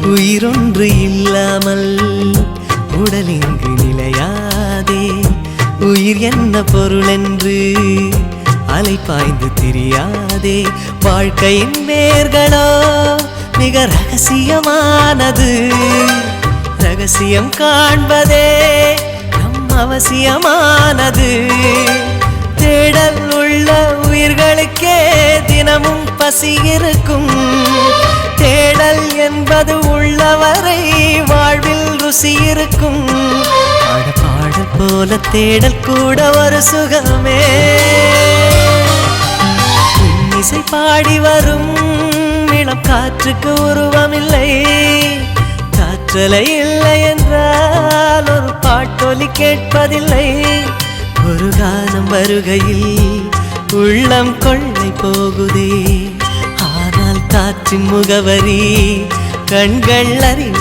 உயிரொன்று இல்லாமல் உடல் இங்கு நிலையாதே. உயிர் என்ன பொருள் என்று அலைப்பாய்ந்து தெரியாதே. வாழ்க்கையின் வேர்களோ மிக ரகசியமானது. ரகசியம் காண்பதே நம் அவசியமானது. தேடல் உள்ள உயிர்களுக்கே தினமும் பசி இருக்கும். தேடல் என்பது உள்ளவரை வாழ்வில் ருசி இருக்கும். பாடல் போல தேடல் கூட ஒரு சுகமே. இசை பாடி வரும் இளம் காற்றுக்கு உருவமில்லை. காற்றலை இல்லை என்றால் ஒரு பாட்டொலி கேட்பதில்லை. ஒரு காலம் வருகையில் உள்ளம் கொள்ளை போகுதே. ஆனால் காற்றின் முகவரி கண்கள் அறிவு